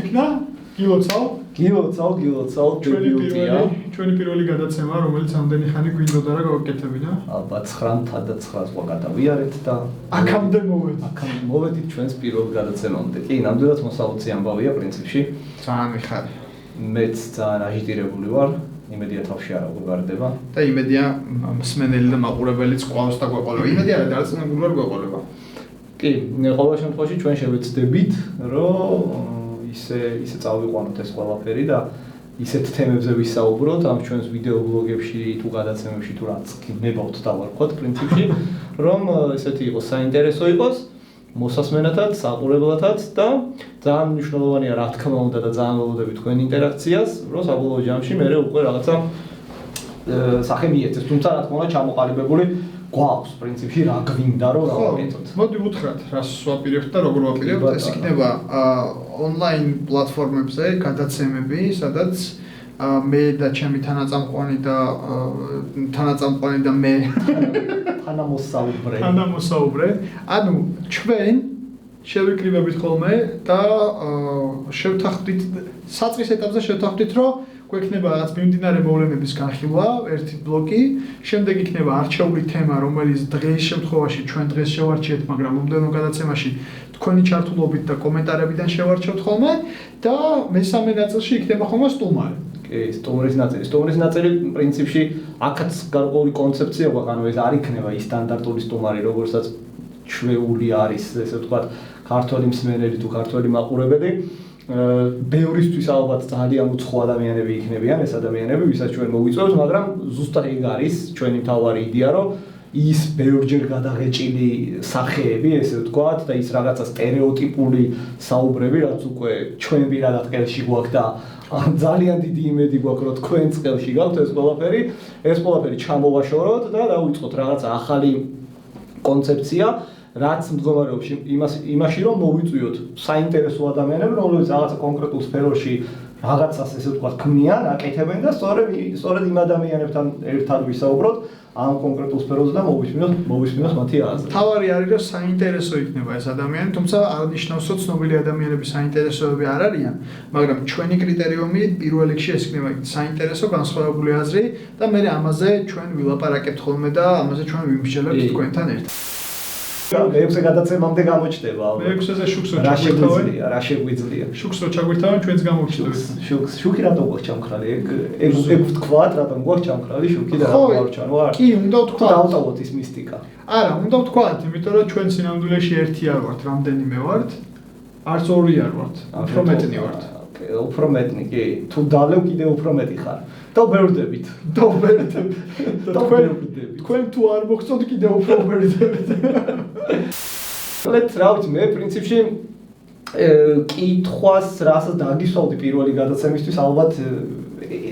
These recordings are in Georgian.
იქნა გილოცავ ჩვენი პირველი გადაცემა რომელიც ამდენი ხანი გვინდოდა რა გავაკეთებინა ალბათ 9-და 9-ს ვაკეთებიარეთ და აქამდე მოვედით ჩვენს პირველ გადაცემამდე კი ნამდვილად მოსაუცი ამბავია პრინციპში ძალიან მიხარი მეც ძალიან აჟიტირებული ვარ იმედია თავში არ აღგვარდება და იმედია მსმენელი და მაყურებელიც ყავს და გვეყოლება იმედია რა დარწმუნებული ვარ გვეყოლება კი ყოველ შემთხვევაში ჩვენ შევეცდებით რომ ისე წავიყვანოთ ეს ყველაფერი და ისეთ თემებზე ვისაუბროთ ამ ჩვენს ვიდეო ბლოგებში თუ გადაცემებში თუ რაც გინებავთ დავარქვათ პრინციპში რომ ესეთი იყოს საინტერესო იყოს მოსასმენათაც, საყურებლათაც და ძალიან მნიშვნელოვანია რა თქმა უნდა და ძალიან ველოდები თქვენ ინტერაქციას რომ საბოლოო ჯამში მე უკვე რაღაცა სახე მიეცეს თუმცა რა თქმა უნდა ჩამოყალიბებული გვაქვს პრინციპში რა გვინდა რომ გავაკეთოთ. მოდი ვუთხრათ, რას ვაპირებთ და როგორ ვაპირებთ. ეს იქნება ონლაინ პლატფორმებზე გადაცემები, სადაც მე და ჩემი თანაწამყვანი და მე თანამოსაუბრე. ანუ ჩვენ შევიკრიბებით ხოლმე და შევთანხმდით საწყის ეტაპზე შევთანხმდით რომ გვექნება რაღაც მიმდინარე მოვლენების განხილვა, ერთი ბლოკი, შემდეგ იქნება არჩეული თემა, რომელიც დღეს შემთხვევაში ჩვენ დღეს შევარჩიეთ, მაგრამ მომდევნო გადაცემაში თქვენი ჩართულობით და კომენტარებიდან შევარჩევთ ხოლმე და მესამე ნაწილში იქნება ხოლმე სტუმარი. კი, სტუმრის ნაწილი პრინციპში აქაც გარკვეული კონცეფცია გვაქვს, ანუ ეს არ იქნება ის სტანდარტული სტუმარი, როგორცაც ჩვეული არის, ესე ვთქვათ, ქართველი მსმენელი თუ ქართველი მაყურებელი. ბევრისთვის ალბათ ძალიან უცხო ადამიანები იქნებიან ეს ადამიანები, ვისაც ჩვენ მოვიწვევთ, მაგრამ ზუსტად ეგ არის ჩვენი მთავარი იდეა, რომ ის ბევრჯერ გადაღეჭილი სახეები, ესე ვთქვათ, და ის რაღაცა სტერეოტიპული საუბრები, რაც უკვე ჩვენ პირადად ყელში გვაქვს და ძალიან დიდი იმედი გვაქვს, რომ თქვენს ყელში გაქვთ ეს ყველაფერი ჩამოვაშოროთ და დავიწყოთ რაღაცა ახალი კონცეფცია რაც მდგომარეობს იმაში რომ მოვიწვიოთ საინტერესო ადამიანები, რომლებიც რაღაცა კონკრეტულ სფეროში რაღაცას ესე ვთქვათ ქმნიან, აკეთებენ და სწორედ იმ ადამიანებთან ერთად ვისაუბროთ ამ კონკრეტულ სფეროზე და მოვისმინოთ მათი აზრი. თავარი არის რომ საინტერესო იქნება ეს ადამიანი, თუმცა არნიშნავს რომ ცნობილი ადამიანების საინტერესოები არ არიან, მაგრამ ჩვენი კრიტერიუმი პირველ რიგში ეს იქნება საინტერესო განსხვავებული აზრი და მე ამაზე ჩვენ ვილაპარაკებთ ხოლმე და ამაზე ჩვენ ვიმსჯელებთ თქვენთან ერთად. მეექვსე გადაცემამდე გამოჩნდება ალბათ. მეექვსეზე შუქს რო ჩაგვირთავენ. რა შეგვიძლია? შუქს რო ჩაგვირთავენ, ჩვენც გამოჩნდება. შუქი რატომ გვაქვს ჩამქრალი? ეგ ვთქვათ, რატომ გვაქვს ჩამქრალი შუქი და რატომ არ ჩანო არ? კი, უნდა ვთქვათ. დავწავოთ ის მისტიკა. არა, უნდა ვთქვათ, იმიტომ რომ ჩვენ სინამდვილეში ერთი არ ვართ, რამდენიმე ვართ. არც ორი არ ვართ, უფრო მეტნი ვართ. უფრო მეტნი, კი. თუ დალევ კიდე უფრო მეტი ხარ. დავბერდებით. თქვენ თუ არ მოგწონთ კიდე უფრო ვბერდებით. რა ვიცი, მე პრინციპში კითხვას რასაც დაგისვავდი პირველი გადაცემისთვის, ალბათ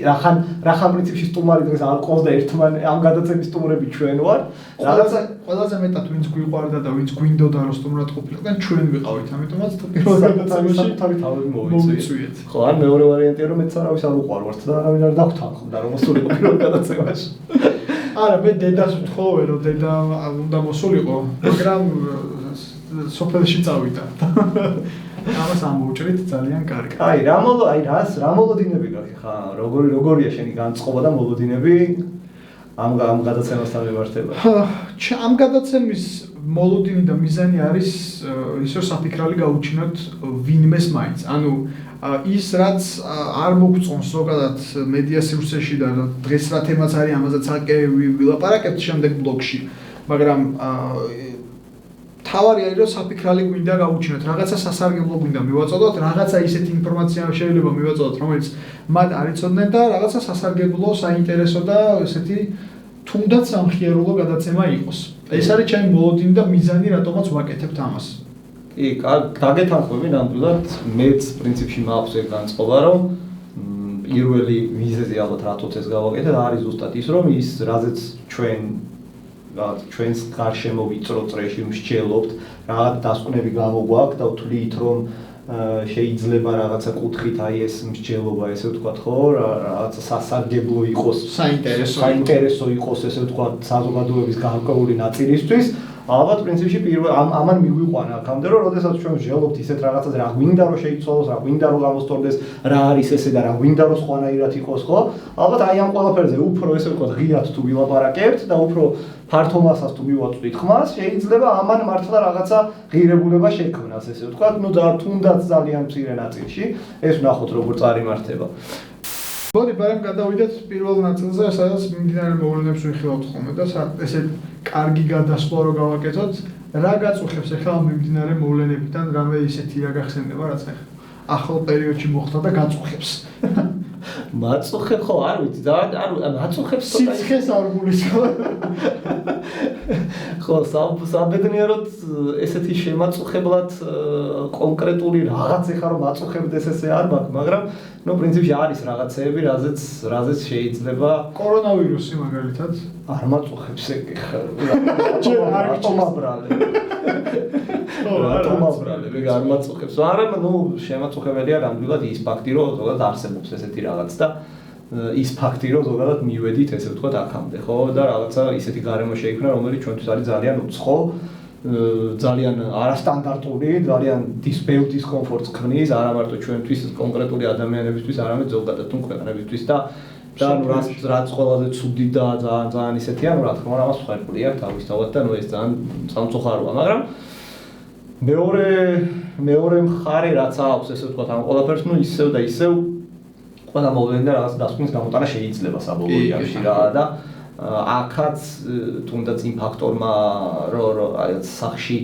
რახან პრინციპში სტუმარი დღეს არ ყავს და ერთმან ამ გადაცემის სტუმრები ჩვენ ვარ. ყველაზე მეტად ვინც გვიყვარდა და ვინც გვინდოდა რომ სტუმრად ყოფილიყავენ, ჩვენ ვიყავით, ამიტომაც პირველ გადაცემაში თავი მოვიწვიეთ. ხო, ან მეორე ვარიანტია რომ მეც არავის არ უყვარვართ და არავინ არ დაგთანხმდა რომ მოსულიყო პირველ გადაცემაში. არა, მე დედას ვთხოვე რომ დედა უნდა მოსულიყო, მაგრამ სოფელში წავიდა. ამას ამოვჭრით ძალიან კარგი. რა მოლოდინები გაქვს ხა? როგორია შენი განწყობა და მოლოდინები ამ გადაცემასთან მიმართება? ამ გადაცემის მოლოდინი და მიზანი არის ის რომ საფიქრალი გაუჩინოთ ვინმეს მაინც. ანუ ის რაც არ მოგწონს ზოგადად მედია სივრცეში და დღეს რა თემაც არის ამაზეც ვილაპარაკებთ შემდეგ ბლოგში, მაგრამ თავარი არის რომ საფიქრალი გვინდა გავუჩინოთ, რაღაცა სასარგებლო გვინდა მივაწოდოთ, რაღაცა ისეთი ინფორმაცია შეიძლება მივაწოდოთ, რომელიც მათ არ იცოდნენ და რაღაცა სასარგებლო, საინტერესო და ესეთი თუნდაც სამხიარულო გადაცემა იყოს. ეს არის ჩემი მოლოდინი და მიზანი, რატომაც ვაკეთებთ ამას. კი, გაგეთანხმები ნამდვილად, მეც პრინციპში მაქვს ეგ განწყობა, რომ პირველი მიზეზი ალბათ რატოც ეს გავაკეთეთ, არის ზუსტად ის, რომ ის რაზეც ჩვენს გარშემო ვიწრო წრეში მსჯელობთ, რაღაც დასკვნები გამოგვაქვს და ვთვლით, რომ შეიძლება რაღაცა კუთხით აი ეს მსჯელობა, ესე ვთქვათ, ხო, რაღაცა სასარგებლო იყოს, საინტერესო იყოს, ესე ვთქვათ, საზოგადოების გარკვეული ნაწილისთვის. ალბათ პრინციპში ამან მიგვიყვანა აქამდე რომ როდესაც ჩვენ ვჟელობთ ისეთ რაღაცაზე რა გვინდა რომ შეიცვალოს, რა გვინდა რომ გამოსწორდეს, რა არის ესე და რა გვინდა რომ სხვანაირად იყოს, ხო? ალბათ აი ამ ყველაფერზე უფრო ესე ვთქვათ ღიად თუ ვილაპარაკებთ და უფრო ფართო მასას თუ მივაწვდით ხმას, შეიძლება ამან მართლა რაღაცა ღირებულება შექმნას, ესე ვთქვათ, ну და თუნდაც ძალიან მცირე ნაწილში ეს ვნახოთ როგორ წარიმართება. მოდი ბარემ გადავიდეთ პირველ ნაწილზე, სადაც მიმდინარე მოვლენებს ვიხილავთ ხოლმე და ესე კარგი გადასვლა რო გავაკეთოთ, რა გაწუხებს ახლა ამ მიმდინარე მოვლენებიდან რამე ისეთი რა გახსენდება, რაც ახალ პერიოდში მოხდა და გაწუხებს. მაწუხებ ხო, არ ვიცი, მაწუხებს სიცხეს არ გულისხმობ. ხო, საბედნიეროდ ესეთი შემაწუხებლად კონკრეტული რაღაც ეხა რომ მაწუხებდეს ესე არ მაქვს, მაგრამ ნუ პრინციპში არის რაღაცეები, რაზეც შეიძლება კორონავირუსი მაგალითად არ მაწუხებს ეგ ეხა. რატომ აბრალე? რატომ აბრალე? ეგ არ მაწუხებს. მაგრამ ნუ შემაწუხებელია ნამდვილად ის ფაქტი, რომ ზოგადად არსებობს ესეთი რაღაც და ის ფაქტი, რომ ზოგადად მივედით, ესე ვთქვათ, აქამდე, ხო? და რაღაცა ისეთი გარემო შეიქმნა, რომელიც ჩვენთვის არის ძალიან უცხო, ძალიან არასტანდარტული, ძალიან ბევრ დისკომფორტს ქმნის, არა მარტო ჩვენთვის კონკრეტული ადამიანებისთვის, არამედ ზოგადად თუ ქვეყნებისთვის და ნუ რაც ყველაზე ცუდი და ძალიან ისეთია, ნუ რა თქმა უნდა, ამას ვხერხული აქვს თავისთავად და ნუ ეს ძალიან სამწუხაროა, მაგრამ მეორე მხარე რაც აქვს, ესე ვთქვათ, ამ ყველაფერს, ნუ ისევ და ისევ ყველა მოვლენიდან რაღაც დასკვნის გამოტანა შეიძლება საბოლოო ჯამში რა და აქაც თუნდაც იმ ფაქტორმა რომ აი სახში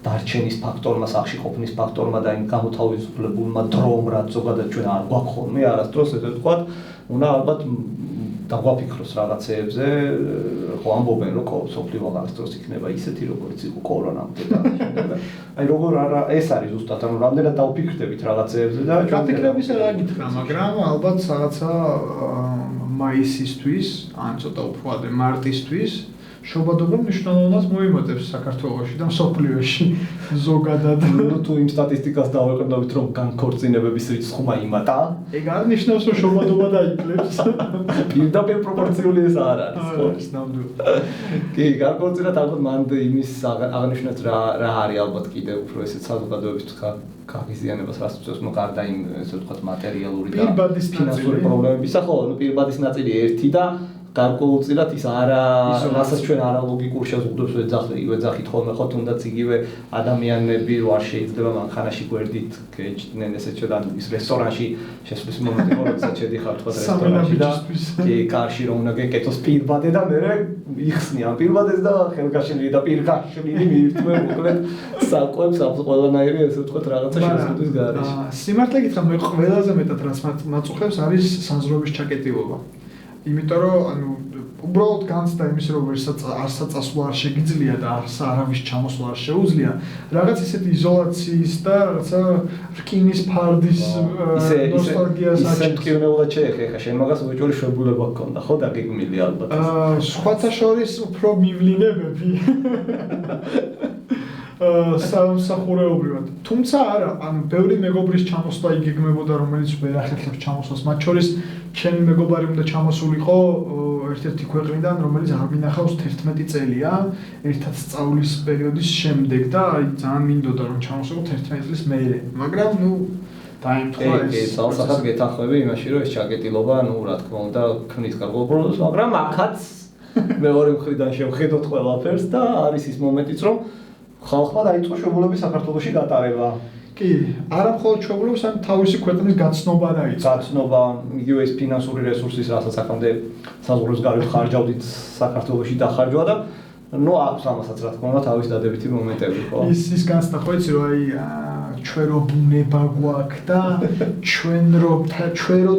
დარჩენის ფაქტორმა, სახში ყოფნის ფაქტორმა და იმ გამოთავისუფლებულმა დრომ რაც ზოგადად ჩვენ არ გვაქვს ხოლმე არასდროს ესე ვთქვათ, უნდა ალბათ დაგვაფიქროს რაღაცეებზე, ხო ამბობენ რომ სოფლიო აღარასდროს იქნება ისეთი როგორც იყო კორონამდე და აი როგორ არა ეს არის ზუსტად ანუ რამდენად დავფიქრდებით რაღაცეებზე და გაფიქრების რა გითხრა, მაგრამ ალბათ რაღაცა მაისისთვის, ან ცოტა უფრო ადრე მარტისთვის შობადობა მნიშვნელოვნად მოიმატებს საქართველოში და მსოფლიოში ზოგადად. ნუ თუ იმ სტატისტიკას დავეყრდნობით რომ განქორწინებების რიცხვმა იმატა, ეგ არ ნიშნავს რომ შობადობა დაიკლებს. პირდაპირ პროპორციული ეს არ არის, ხო? ის ნამდვილად. კი, განქორწინათ ალბათ მანდ იმის აღნიშნეთ რა არის ალბათ კიდე უფრო ესეც საზოგადოების გაღიზიანებას რას უწევს, ნუ გარდა იმ ესე ვთქვათ მატერიალური და ფინანსური პრობლემებისა, ხო, ნუ პირბადის ნაწილი ერთი და გარკვეულწილად ის რასაც ჩვენ არალოგიკურ შეზღუდვებს ვეძახით ხოლმე ხო თუნდაც იგივე ადამიანები რო არ შეიძლება მანქანაში გვერდით გეჭდნენ ესეც ჩვენ ის რესტორანში შესვლის მომენტი ხო როდესაც შედიხარ თქვა რესტორანში და კი კარში რომ უნდა გეკეთოს პირბადე და მე იხსნიან პირბადეს და ხელგაშლილი და პირგაშლილი მიირთმე მოკლედ საკვებს ყველანაირი ესე ვთქვათ რაღაცა შეზღუდვის გარეშე. სიმართლე გითხრა მე ყველაზე მეტად რაც მაწუხებს არის საზრობის ჩაკეტილობა. იმიტომ რომ ანუ უბრალოდ განცდა იმის რომ არსაწასვლა არ შეგიძლია და არავის ჩამოსვლა არ შეუძლია რაღაც ისეთი იზოლაციის და რაღაცა რკინის ფარდის ნოსტალგიას აჩენს. ისე მტკივნეულად შეეხე ხა შენ მაგას უეჭველი შვებულება გქონდა ხო დაგეგმილი ალბათ. სხვათა შორის უფრო მივლინებები სამსახურეობრივად. თუმცა არა, ანუ ბევრი მეგობრის ჩამოსვლა იგეგმებოდა, რომელიც ვერ ახერხებს ჩამოსვლას. მათ შორის ჩემი მეგობარი უნდა ჩამოსულიყო ერთ-ერთი ქვეყნიდან, რომელიც არ მინახავს 11 წელია, ერთად სწავლის პერიოდის შემდეგ და აი ძალიან მინდოდა რომ ჩამოსულიყო 11 წლის მერე. მაგრამ ნუ დაემთხვა ეს. წელსახად გეთანხმები იმაში, რომ ეს ჩაკეტილობა, ნუ რა თქმა უნდა, ქმნის გარკვეულ პრობლემას, მაგრამ აქაც მეორე მხრიდან შევხედოთ ყველაფერს და არის ის მომენტიც, რომ ხალხმა დაიწყო შვებულების საქართველოში გატარება. კი, არა მხოლოდ შვებულების, ან თავისი ქვეყნის გაცნობა დაიწყო. გაცნობა, იგივე ეს ფინანსური რესურსის, რასაც აქამდე საზღვრებს გარეთ ხარჯავდით საქართველოში დახარჯვა და ნუ აქვს ამასაც რა თქმა უნდა თავის დადებითი მომენტები, ხო? ის განცდა ხო იცი რომ აი ჩვენ რო ბუნება გვაქვს და ჩვენ რო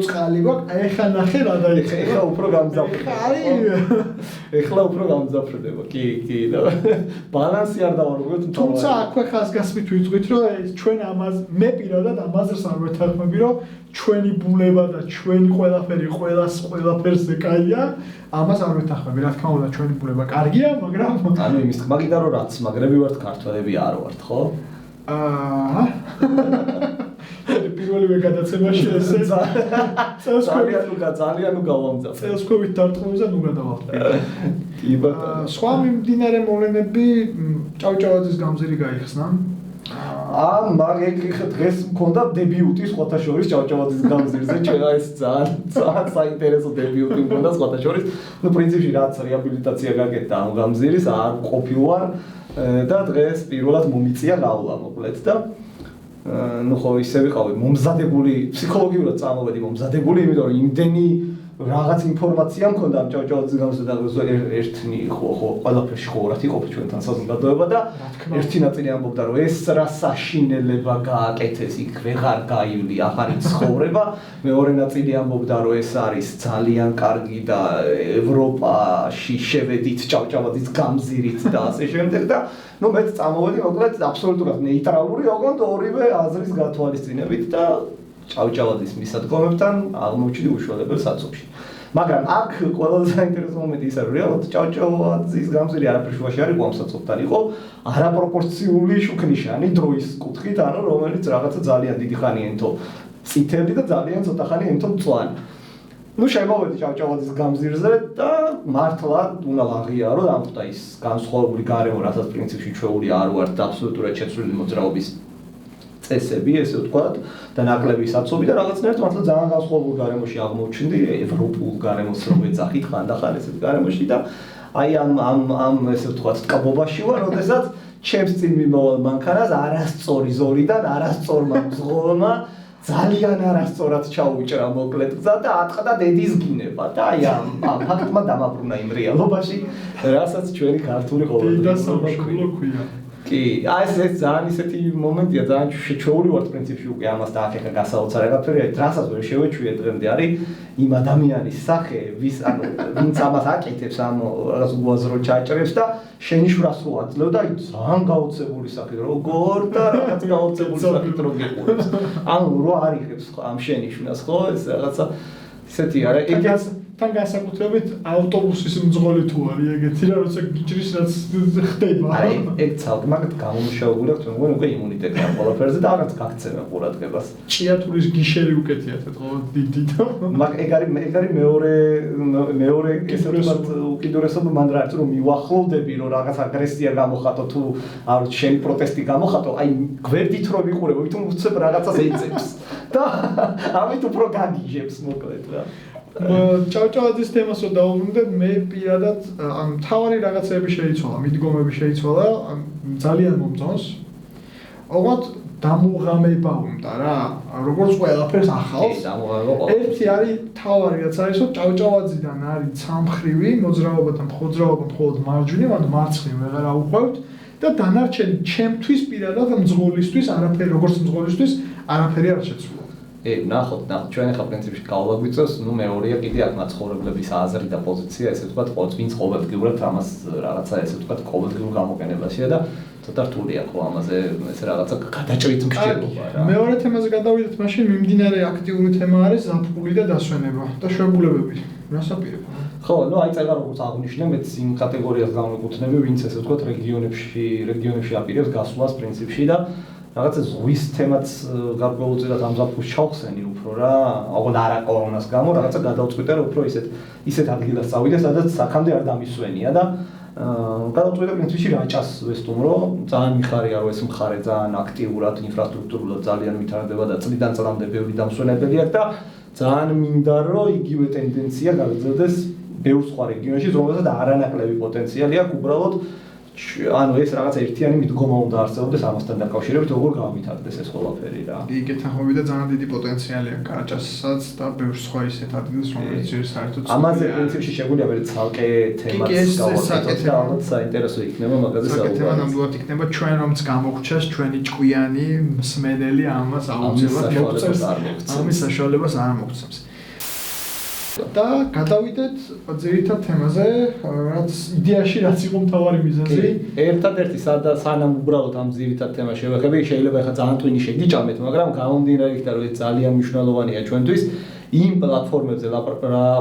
წყალი გვაქვს, აი ხა ნახე რა დაიწყო. ეხლა უფრო გამძაფრდება. ეხლა უფრო გამძაფრდება. კი და ბალანსი არ დავარღვევთ. თუმცა აქვე ხაზგასმით ვიწვით რომ ჩვენ ამას მე პირადად ამაზრს არ ვეთანხმები რომ ჩვენი ბუნება და ჩვენი ყველაფერი ყველაფერზე კაია, ამას არ ვეთანხმები. რა თქმა უნდა ჩვენი ბუნება კარგია, მაგრამ ანუ იმის თქმა კიდე რომ რაც magyarები ვართ ქართველები არ ვართ, ხო? პირველივე გადაცემაში ესე ძალიან გავამძაფრე. წელსკვევით დარტყმებზე ნუ გადავახტი. კი ბატონო. სხვა მიმდინარე მოვლენები ჭავჭავაძის გამზირი გაიხსნა. მაგ დღეს მქონდა დებიუტი სხვათა შორის ჭავჭავაძის გამზირზე, ჩვენ ეს ძალიან საინტერესო დებიუტი მქონდა სხვათა შორის. ნუ პრინციპში რაც რეაბილიტაცია გაკეთდა ამ გამზირის არ ყოფილვარ და დღეს პირველად მომიწია გავლა მოკლედ და ნუ ხო ისე ვიყავი მომზადებული ფსიქოლოგიურად წამოვედი მომზადებული, იმიტომ რომ იმდენი რაღაც ინფორმაცია მქონდა ამ ჭავჭავაძის გამზირზე და ერთნი ხო ყველაფერში ხო რა თქმა უნდა ჩვენთან საზოგადოება და ერთი ნაწილი ამბობდა რომ ეს რა საშინელება გააკეთეს იქ ვეღარ გაივლი ახალი ცხოვრება, მეორე ნაწილი ამბობდა რომ ეს არის ძალიან კარგი და ევროპაში შევედით ჭავჭავაძის გამზირით და ასე შემდეგ და ნუ მეც წამოვედი მოკლედ აბსოლუტურად ნეიტრალური ოღონდ ორივე აზრის გათვალისწინებით და ჭავჭავაძის მისადგომებთან აღმოჩნდი უშუალებელ საწოლში. მაგრამ აქ ყველაზე საინტერესო მომენტი ის არის, რომ რეალურად ჭავჭავაძის გამზირი არაფერ შუაში არ იყო ამ საწოლთან, იყო არაპროპორციული შუქნიშანი დროის კუთხით, ანუ რომელიც რაღაცა ძალიან დიდი ხანი ენთო წითელი და ძალიან ცოტა ხანი ენთო მწვანე. ნუ შემოვედი ჭავჭავაძის გამზირზე და მართლა უნდა აღიარო და ამხდა ის განსხვავებული გარემო, რასაც პრინციპში ჩვეული არ ვართ და აბსოლუტურად შეცვლილი მოძრაობის წესები, ესე ვთქვათ, და ნაკლები საცობი და რაღაცნაირად მართლა ძალიან განსხვავებულ გარემოში აღმოჩნდი, ევროპულ გარემოს რო ეძახით ხანდახან ესეთ გარემოში და აი ამ ესე ვთქვათ, ტკბობაში ვარ, როდესაც ჩემს წინ მიმავალ მანქანას არასწორი ზოლიდან არასწორმა მძღოლმა ძალიან არასწორად ჩაუჭრა მოკლედ გზა და ატყდა დედის გინება და აი ამ ფაქტმა დამაბრუნა იმ რეალობაში, რასაც ჩვენი ქართული ყოველდღიურობა ქვია. კი, ეს ძალიან ისეთი მომენტია, ძალიან შეჩეული ვართ პრინციპში უკვე ამას და აქ გასაოცარ რაღაცებია, რასაც ვერ შევეჩვიე დღემდე არის იმ ადამიანის სახე, ვინც ამას აკეთებს, ამ რაღაც უაზრო ჩაჭრებს და შენიშვნას რო აძლევ და ძალიან გაოცებული სახით, როგორ და რაღაც გაოცებული სახით რო გიყურებს. ანუ რო არიღებს ამ შენიშვნას, ხო, ეს რაღაცა ისეთი არის. ეგეც თან განსაკუთრებით ავტობუსის მძღოლი თუ არის ეგეთი რა, როცა გიჭრის რაც ხდება. აი, ეგ ცალკე მაგათ გამომუშავებული აქვს, მეგონა უკვე იმუნიტეტი ამ ყველაფერზე და რაღაც გაქცევა ყურადღებას. ჭიათურის გიშერი უკეთია თეთრ დიდი და მაგ ეგ არის მეორე ესე ვთქვათ უკიდურესობა მან რა არის რომ მივახლოვდები რომ რაღაც აგრესია გამოხატო თუ არ შენი პროტესტი გამოხატო, აი გვერდით რო ვიყურებ, ვითომ უცებ რაღაცას ეძებს და ამით უფრო გაგიჟებს მოკლედ რა. ჭავჭავაძის თემას რო დავუბრუნდეთ, მე პირადად ან თავარი რაღაცები შეიცვალა, მიდგომები შეიცვალა, ძალიან მომწონს. ოღონდ დამუღამება უნდა რა, როგორც ყველაფერს ახალს. ერთი არის თავარი რაც არის, რომ ჭავჭავაძიდან არის ცამხრივი მოძრაობა და მხოძრაობა მხოლოდ მარჯვნივ, ანუ მარცხნივ ვეღარ აუყვევთ და დანარჩენი ჩემთვის პირადად მძღოლისთვის არაფერი, როგორც მძღოლისთვის არაფერი არ შეცვლა. ნახოთ, ჩვენ ახლა პრინციპში გავაგვიწევს, ნუ მეორეა კიდე აქ მაცხოვრებლების აზრი და პოზიცია, ესე ვთქვათ, ვინც ყოველდღიურად ამას რაღაცა ესე ვთქვათ, ყოველდღიურ გამოყენებაშია და ცოტა რთულია ხო ამაზე ესე რაღაცა გადაჭრით მშენობა რა. მეორე თემაზე გადავიდეთ, მაშინ მიმდინარე აქტიური თემა არის ზაფხული და დასვენება და შეებულებები. რას აპირებ? ხო, ნუ აი წელა როგორც აღნიშნე, მეც იმ კატეგორიას გამოვეკუთვნები, ვინც ესე ვთქვათ, რეგიონებში აპირებს გასვლას პრინციპში და რაღაცა ზღვის თემაც გარკვეულწილად ამ ზაფხულს ჩავხსენი უფრო რა, ოღონდ არა კორონას გამო, რაღაცა გადავწყვიტე რომ უფრო ისეთ ადგილას წავიდე, სადაც აქამდე არ დამისვენია და გადავწყვიტე პრინციპში რაჭას ვესტუმრო, ძალიან მიხარია რომ ეს მხარე ძალიან აქტიურად, ინფრასტრუქტურულად ძალიან ვითარდება და წლიდან წლამდე ბევრი დამსვენებელი აქვს და ძალიან მინდა რომ იგივე ტენდენცია გაგრძელდეს ბევრ სხვა რეგიონში, რომელსაც არანაკლები პოტენციალი აქვს უბრალოდ ანუ ეს რაღაც ერთიანი მიდგომა უნდა არსებობდეს ამასთან დაკავშირებით, როგორ გავვითარდეს ეს ყველაფერი რა. იგეთახობი და ძალიან დიდი პოტენციალი აქვს კარაჭასაც და ბევრ სხვა ისეთ ადგილს, რომელიც საერთოდ ამაზე პრინციპში შეგვიძლია მე ცალკე თემაც გავაკეთოთ და ალბათ საინტერესო იქნება მაგაზე საუბარი. თემა ნამდვილად იქნება ჩვენ რომც გამოგვჩას ჩვენი ჭკვიანი მსმენელი ამას აუცილებლად მოგწევს, ამის საშუალებას არ მოგწევს. და გადავიდეთ ძირითად თემაზე, რაც იდეაში რაც იყო მთავარი მიზეზი. ერთადერთი სანამ უბრალოდ ამ ძირითად თემას შევეხები, შეიძლება ახლა ძალიან ტვინი შეგიჭამეთ, მაგრამ გამომდინარე იქიდან რომ ეს ძალიან მნიშვნელოვანია ჩვენთვის, იმ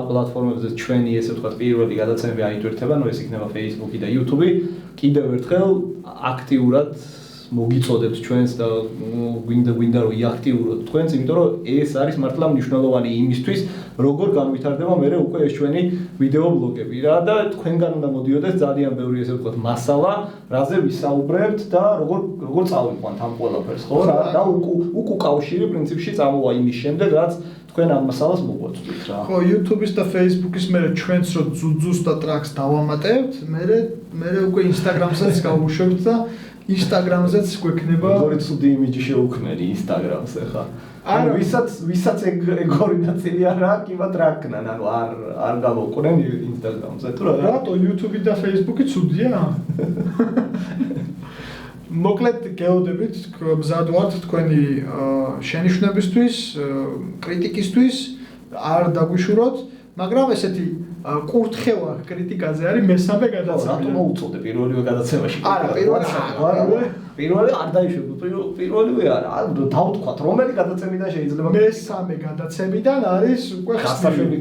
პლატფორმებზე ჩვენი ესე ვთქვათ პირველი გადაცემები აიტვირთება, ნუ ეს იქნება Facebook-ი და YouTube-ი, კიდევ ერთხელ აქტიურად მოგიწოდებთ ჩვენს და გვინდა რომ იაქტიუროთ თქვენს, იმიტომ რომ ეს არის მართლა მნიშვნელოვანი იმისთვის, როგორ განვითარდება მე უკვე ეს ჩვენი ვიდეო ბლოგები რა და თქვენგან უნდა მოდიოდეს ძალიან ბევრი ესე ვთქვათ მასალა, რაზე ვისაუბრებთ და როგორ წავიყვანთ ამ ყველაფერს, ხო? და უკუ კავშირი პრინციპში წამოვა იმის შემდეგ, რაც თქვენ ამ მასალას მოგვაწვდით რა. ხო, YouTube-ის და Facebook-ის მე ჩვენს რო ძუძუს და ტრაქს დავამატებთ, მე უკვე Instagram-საც გავუშვებთ და Instagram-ზეც გვექნება როგორი ცუდი იმიჯი შეუქმნელი Instagram-ზე ხა. ანუ ვისაც ეგორი ნაწილი არ აქვს, იმათ რა ქნან, ანუ არ გავოყრენ Instagram-ზე თუ რა. რატო YouTube-ი და Facebook-ი ცუდია? მოკლედ გეოდებით, მზად ვართ თქვენი შენიშვნებისთვის, კრიტიკისთვის, არ დაგვიშუროთ, მაგრამ ესეთი კურთხევა კრიტიკაზე არის მესამე გადაცემა. რატო მოუწოდე პირველივე გადაცემაში? არა, პირველი არ დაიშვებ, პირველივე არა, დავთქვათ, რომელი გადაცემიდან შეიძლება მესამე გადაცემიდან არის უკვე ხსნილი.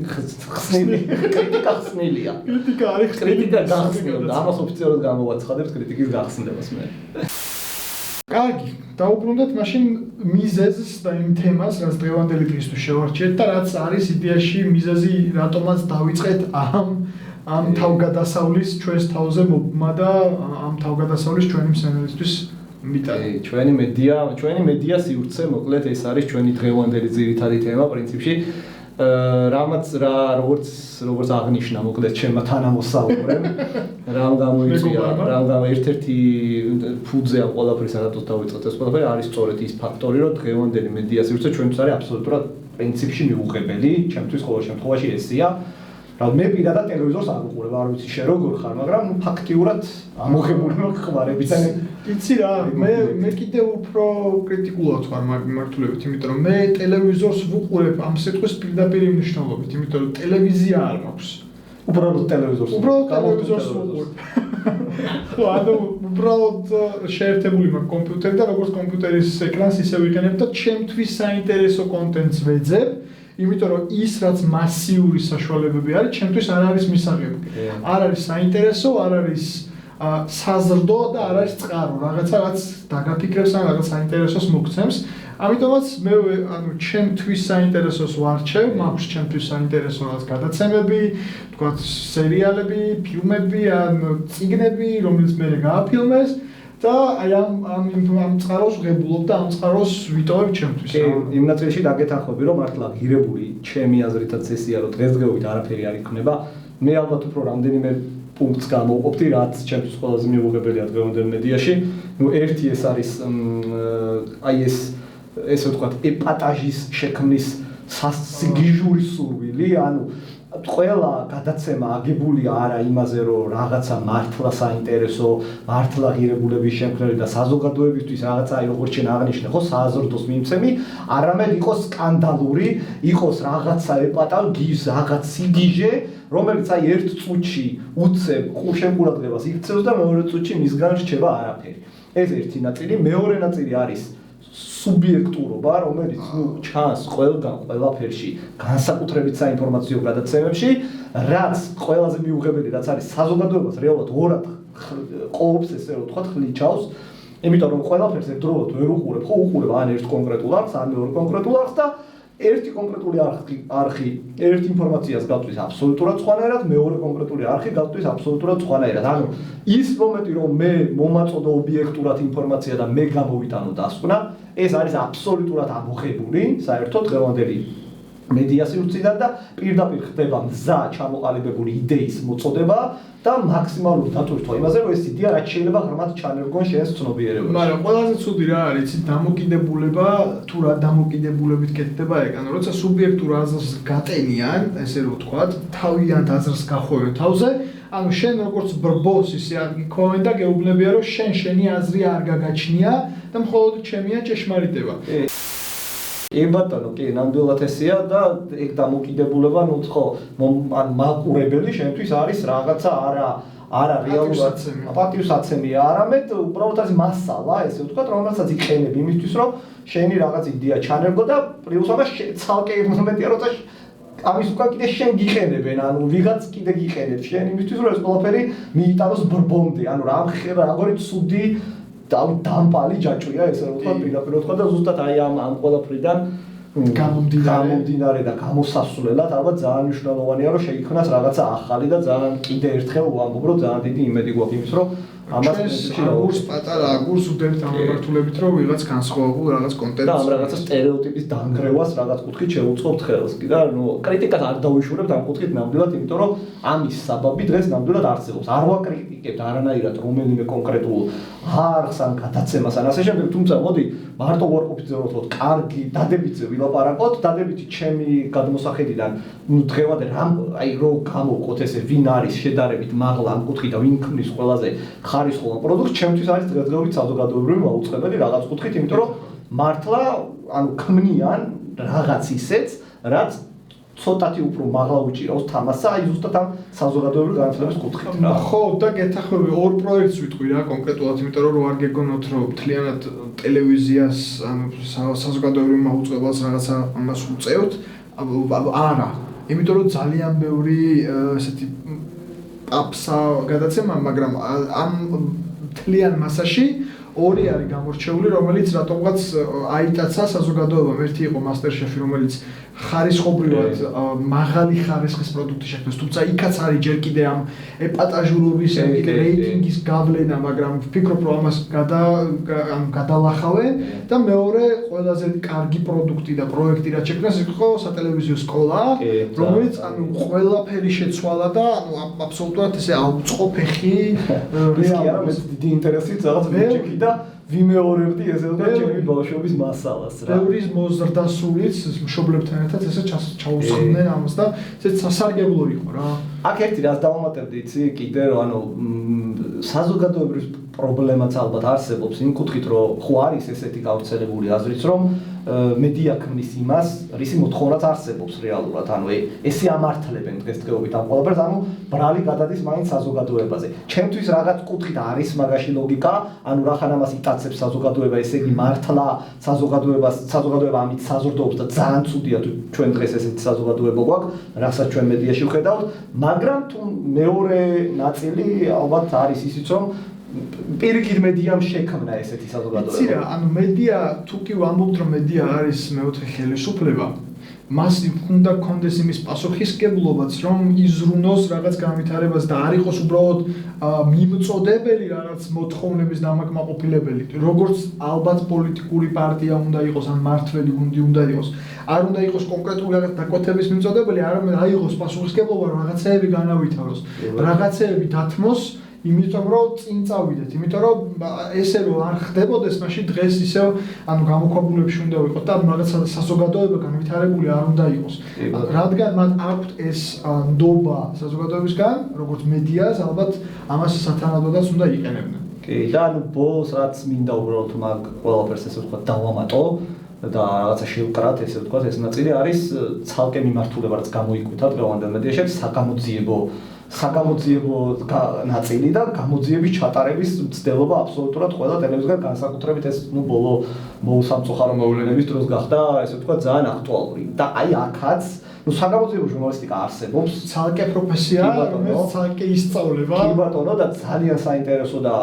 კრიტიკა ხსნილია. კრიტიკა არის კრიტიკა გახსნილია, ამას ოფიციალურად გამოვაცხადებს კრიტიკის გახსნებას მე. კარგი, დაუბრუნდეთ მაშინ მიზეზს და იმ თემას, რაც დღევანდელი დღისთვის შევარჩიეთ და რაც არის იდეაში მიზეზი, რატომაც დავიწყეთ ამ თავგადასავლის ჩვენს თავზე მობმა და ამ თავგადასავლის ჩვენი მსმენელისთვის მიტანა. ჩვენი მედია სივრცე, მოკლედ ეს არის ჩვენი დღევანდელი ძირითადი თემა პრინციპში. როგორც აღნიშნა, მოკლედ ჩემმა თანამოსაუბრემ, რამ გამოიწვია, ერთ-ერთი ფუძე ამ ყველაფრის რატოს დავიწყეთ ეს ყველაფერი არის სწორედ ის ფაქტორი, რომ დღევანდელი მედია სივრცე ჩვენთვის არის აბსოლუტურად პრინციპში მიუღებელი, ჩემთვის ყოველ შემთხვევაში ესია. მე პირადად ტელევიზორს არ ვუყურებ, არ ვიცი შენ როგორ ხარ, მაგრამ ფაქტიურად ამოღებული მაქვს ხმარებიდან. იცი რა, მე კიდევ უფრო კრიტიკულად ვარ მიმართულებით, იმიტომ რომ მე ტელევიზორს ვუყურებ ამ სიტყვის პირდაპირ მნიშვნელობით, იმიტომ რომ ტელევიზია არ მაქვს. უბრალოდ ტელევიზორს ვუყურებ. ხო, ანუ უბრალოდ შეერთებული მაქვს კომპიუტერი და როგორც კომპიუტერის ეკრანს ისე ვიყენებ და ჩემთვის საინტერესო კონტენტს ვეძებ. იმიტომ რომ ის რაც მასიური საშუალებები არის, ჩემთვის არ არის მისაღები. არ არის საინტერესო, არ არის საზრდო და არ არის წყარო, რაღაცაც დაგაფიქრებს ან რაღაც საინტერესოს მოგცემს. ამიტომაც მე ჩემთვის საინტერესოს ვარჩევ, მაქვს ჩემთვის საინტერესო რაღაც გადაცემები, თქვათ სერიალები, ფილმები ან წიგნები, რომელიც მე გააფილმეს. და აი ამ წყაროს ვღებულობ და ამ წყაროს ვიტოვებ ჩემთვის. იმ ნაწილში დაგეთანხმები, რომ მართლა ღირებული ჩემი აზრითაც ესია, რომ დღესდღეობით არაფერი არ იქნება. მე ალბათ უფრო რამდენიმე პუნქტს გამოვყოფდი, რაც ჩემთვის ყველაზე მიუღებელია დღევანდელ მედიაში. ერთი ეს არის აი ესე ვთქვათ, ეპატაჟის შექმნის სიგიჟური სურვილი, ანუ ყველა გადაცემა აგებულია არა იმაზე, რომ რაღაცა მართლა საინტერესო, მართლა ღირებულების შემქმნელი და საზოგადოებისთვის რაღაცა აი როგორც შენ აღნიშნე, ხო, საზრდოს მიმცემი, არამედ იყოს სკანდალური, იყოს რაღაცა ეპატაჟის, რაღაც სიგიჟე, რომელიც აი ერთ წუთში უცებ შემყურადღებას იქცევს და მეორე წუთში მისგან რჩება არაფერი. ეს ერთი ნაწილი, მეორე ნაწილი არის სუბიექტურობა, რომელიც ჩანს ყველაფერში, განსაკუთრებით საინფორმაციო გადაცემებში, რაც ყველაზე მიუღებელი, რაც არის საზოგადოებას რეალურად ორად ყოფს, ესე რომ ვთქვათ, ხლიჩავს, იმიტომ რომ ყველაფერს ერთდროულად ვერ უყურებ, ხო, უყურებ ან ერთ კონკრეტულ არხს, ან მეორე კონკრეტულ არხს და ერთი კონკრეტული არხი ერთ ინფორმაციას გავწვის აბსოლუტურად სხვანაირად, მეორე კონკრეტული არხი გავწვის აბსოლუტურად სხვანაირად. ანუ ის მომენტი, რომ მე მომაწოდო ობიექტურად ინფორმაცია და მე გამოვიტანო დასკვნა, ეს არის აბსოლუტურად ამოღებული, საერთოდ დღევანდელი მედია სივრციდან და პირდაპირ ხდება მზა ჩამოყალიბებული იდეის მოწოდება და მაქსიმალური დატვირთვა იმაზე, რომ ეს იდეა რაც შეიძლება ღრმად ჩანერგონ შენს ცნობიერებაში. მაგრამ ყველაზე ცუდი რა არის, იცი, დამოკიდებულება, თუ რა დამოკიდებულებით კეთდება ეკრანი, როცა სუბიექტურ აზრს გატენიან, ესე რომ ვთქვათ, თავიანთ აზრს გახვევენ თავზე, ანუ შენ როგორც ბრბოს ისე არ გიქოვენ და გეუბნებიან, რომ შენი აზრი არ გაგაჩნია და მხოლოდ ჩემია ჭეშმარიტება. კი ბატონო, კი, ნამდვილად ესეა და ეგ დამოკიდებულება, ნუ ხო, ან მაყურებელი შენთვის არის რაღაცა არა რეალურად პატივსაცემია, არამედ უბრალოდ არის მასალა, ესე ვთქვათ, რომელსაც იყენებ იმისთვის, რომ შენი რაღაც იდეა ჩანერგო და პლუს ამას ცალკე მომენტია, როცა ამის უკან კიდე შენ გიყენებენ, ანუ ვიღაც კიდე გიყენებს შენ იმისთვის, რომ ეს ყველაფერი მიიტანოს ბრბომდე, ანუ რა ხება, როგორი ცუდი დამპალი ჯაჭვია ესე რომ ვთქვა პირდაპირ ვთქვა და ზუსტად აი ამ ყველაფრიდან გამომდინარე და გამოსასვლელად ალბათ ძალიან მნიშვნელოვანია რომ შეიქმნას რაღაცა ახალი და ძალიან კიდე ერთხელ ვამბობ რომ ძალიან დიდი იმედი გვაქვს იმის რომ ამას აგურს პატარა აგურს უდევთ ამ მიმართულებით რომ ვიღაც განსხვავებულ რაღაც კონტენტს და ამ რაღაცა სტერეოტიპის დანგრევას რაღაც კუთხით შევუწყობთ ხელს კი და ნუ კრიტიკას არ დავიშურებთ ამ კუთხით ნამდვილად იმიტომ რომ ამის საბაბი დღეს ნამდვილად არსებობს არ ვაკრიტიკებთ არანაირად რომელიმე კონკრეტულ არხს ან გადაცემას ან ასე შემდეგ თუმცა მოდი მარტო ვარყოფითზე რომ ვთქვათ კარგი დადებითზე ვილაპარაკოთ დადებითი ჩემი გადმოსახედიდან ნუ დღევანდელ აი რომ გამოვყოთ ესე ვინ არის შედარებით მაღლა ამ კუთხით და ვინ ქმნის ყველაზე ხარისხოვან პროდუქტს ჩემთვის არის დღესდღეობით საზოგადოებრივი მაუწყებელი რაღაც კუთხით იმიტომ რომ მართლა ანუ ქმნიან რაღაც ისეც რაც ცოტათი უფრო მაღლა უჭირავს თამასა აი ზუსტად ამ საზოგადოებრივი განათლების კუთხით რა ხო და გეთახმები ორ პროექტს ვიტყვი რა კონკრეტულად იმიტომ რომ არ გეგონოთ რომ მთლიანად ტელევიზიას ანუ საზოგადოებრივ მაუწყებელს რაღაცა ამას უწევთ არა იმიტომ რომ ძალიან ბევრი ესეთი აპსა გადაცემა მაგრამ ამ მთლიან მასაში ორი არის გამორჩეული რომელიც რატომღაც აიტაცა საზოგადოებამ ერთი იყო MasterChef რომელიც ხარისხობრივად მაღალი ხარისხის პროდუქტი შექმნეს თუმცა იქაც არის ჯერ კიდე ამ ეპატაჟურობის რეიტინგის გავლენა მაგრამ ვფიქრობ რომ ამას გადალახავენ და მეორე ყველაზე კარგი პროდუქტი და პროექტი რაც შექმნეს იყო სატელევიზიო სკოლა რომელიც ანუ ყველაფერი შეცვალა და ანუ აბსოლუტურად ესე აუწყო ფეხი რეალურად დიდი ინტერესით რაღაც მეჩეკი და ვიმეორებდი ესე და ჩემი ბავშვობის მასალას რა. ბევრის მოზრდასულიც მშობლებთან ერთად ესე ჩაუსხდნენ ამას და ესეც სასარგებლო იყო რა. აქ ერთი რას დავამატებდი იცი კიდე რომ ანუ საზოგადოებრივ პრობლემაც ალბათ არსებობს იმ კუთხით რომ ხო არის ესეთი გავრცელებული აზრიც რომ მედია ქმნის იმას რისი მოთხოვნაც არსებობს რეალურად ანუ ესე ამართლებენ დღესდღეობით ამ ყველაფერს ანუ ბრალი გადადის მაინც საზოგადოებაზე ჩემთვის რაღაც კუთხით არის მაგაში ლოგიკა ანუ რახან ამას იტაცებს საზოგადოება ესე იგი მართლა საზოგადოება ამით საზრდოობს და ძალიან ცუდია თუ ჩვენ დღეს ესეთი საზოგადოება გვაქვს რასაც ჩვენ მედიაში ვხედავთ მაგრამ თუ მეორე ნაწილი ალბათ არის ისიც რომ პირიქით მედიამ შექმნა ესეთი საზოგადოება. იცი რა, ანუ მედია თუ კი ვამბობთ რომ მედია არის მეოთხე ხელისუფლება, მას უნდა კონდეს იმის პასუხისმგებლობაც რომ იზრუნოს რაღაც განვითარებას და არ იყოს უბრალოდ მიმწოდებელი რაღაც მოთხოვნების დამაკმაყოფილებელი. როგორც ალბათ პოლიტიკური პარტია უნდა იყოს ან მართველი გუნდი უნდა იყოს. არ უნდა იყოს კონკრეტული რაღაც დაკვეთების მიმწოდებელი, არამედ აიღოს პასუხისმგებლობა რომ რაღაცეები განავითაროს, რაღაცეები დათმოს იმიტომ რომ წინ წავიდეთ, იმიტომ რომ ესე რომ არ ხდებოდეს, მაშინ დღეს ისევ ანუ გამოქვაბულებში უნდა ვიყოთ და რაღაცა საზოგადოება განვითარებული არ უნდა იყოს. რადგან მათ აქვთ ეს ნდობა საზოგადოებისგან, როგორც მედიას, ალბათ ამას სათანადოდაც უნდა იყენებდნენ. კი, და ანუ ბოლოს რაც მინდა უბრალოდ მაგ ყველაფერს ესე ვთქვა დავამატო და რაღაცა შევკრათ, ესე ვთქვა, ეს ნაწილი არის ცალკე მიმართულება, რაც გამოიკვეთა დღევანდელ მედიაში, საგამოძიებო ნაწილი და გამოძიების ჩატარების მცდელობა აბსოლუტურად ყველა ტელევიზიასგან განსაკუთრებით ეს ნუ ბოლო მოუსამწუხარო მოვლენების დროს გახდა ესე ვთქვა ძალიან აქტუალური და აი აქაც ნუ საგამოძიებო ჟურნალისტიკა არსებობს ცალკე პროფესია რომელიც ცალკე ისწავლება კი ბატონო და ძალიან საინტერესო და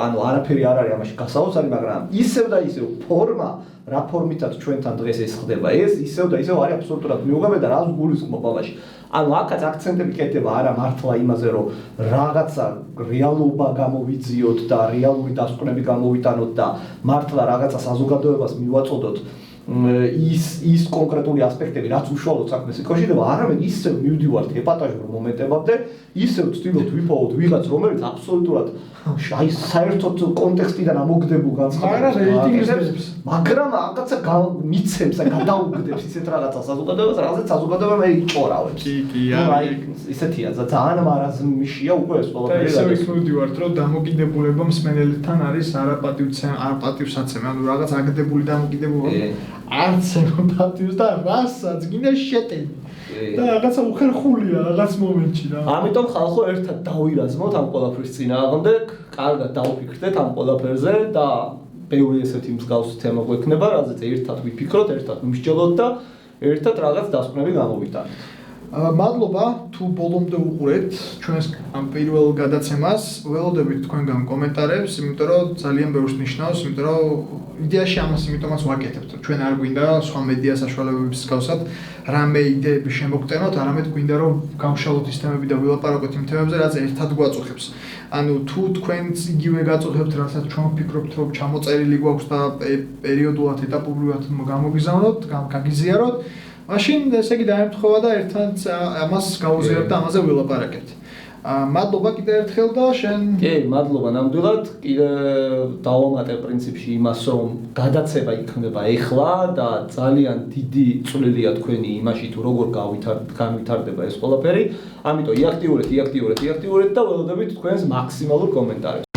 ანუ არაფერი არ არის ამაში გასაოცარი მაგრამ ისევ და ისევ ფორმა რა ფორმითაც ჩვენთან დღეს ეს ხდება ეს ისევ და ისევ არის აბსოლუტურად მიუღებელ და რას გულისხმობ ამაში ანუ აქაც აქცენტები კეთდება არა მართლა იმაზე რომ რაღაცა რეალობა გამოვიძიოთ და რეალური დასკვნები გამოვიტანოთ და მართლა რაღაცა საზოგადოებას მივაწოდოთ ის კონკრეტული ასპექტები რაც უშუალოდ საქმეს ეკავშირება არამედ ისევ მივდივართ ეპატაჟურ მომენტებამდე ისევ ვცდილობთ ვიპოვოთ ვიღაც რომელიც აბსოლუტურად აი საერთოდ კონტექსტიდან ამოგდებულ განცხადებას მაგრამ რაღაცა მიცემს და გადაუგდებს ისეთ რაღაცა საზოგადოებას რაღაცა საზოგადოება მე იჭორავებს კი აი ისეთია ძალიან მარაზმიშია უკვე ეს ყველაფერი ისევ ვიმივდივართ რომ დამოკიდებულება მსმენელთან არის არაპატივსაცემი ანუ რაღაც აგდებული დამოკიდებულება არც ემპათიას და რასაც გინდა შეტენი და რაღაცა უხერხულია რაღაც მომენტში რა. ამიტომ ხალხო ერთად დავირაზმოთ ამ ყველაფრის წინააღმდეგ, კარგად დავფიქრდეთ ამ ყველაფერზე და ბევრი ესეთი მსგავსი თემა გვექნება, რაზეც ერთად ვიფიქროთ, ერთად ვიმსჯელოთ და ერთად რაღაც დასკვნები გამოვიტანოთ. მადლობა თუ ბოლომდე უყურეთ ჩვენს ამ პირველ გადაცემას. ველოდებით თქვენგან კომენტარებს, იმიტომ რომ ძალიან ბევრს ნიშნავს, იმიტომ რომ იდეაში ამას იმიტომაც ვაკეთებთ. ჩვენ არ გვინდა სხვა მედია საშუალებების მსგავსად რამე იდეები შემოგტენოთ, არამედ გვინდა რომ გავშალოთ ის თემები და ვილაპარაკოთ იმ თემებზე, რაც ერთად გვაწუხებს. ანუ თუ თქვენც იგივე გაწუხებთ, რასაც ჩვენ ვფიქრობთ, რომ ჩამოწერილი გვაქვს და პერიოდულად, ეტაპობრივად გამოგიზავნოთ, გაგიზიაროთ, მაშინ ესე იგი დაემთხვევა და ერთად ამას გავუზიარებთ და ამაზე ვილაპარაკებთ. მადლობა კიდევ ერთხელ და შენ კი, მადლობა ნამდვილად. კიდე დავამატებ პრინციპში იმას, რომ გადაცემა იქნება ეხლა და ძალიან დიდი წვლილია თქვენი იმაში, თუ როგორ განვითარდება ეს ყველაფერი. ამიტომ იაქტიურეთ და ველოდებით თქვენს მაქსიმალურ კომენტარებს.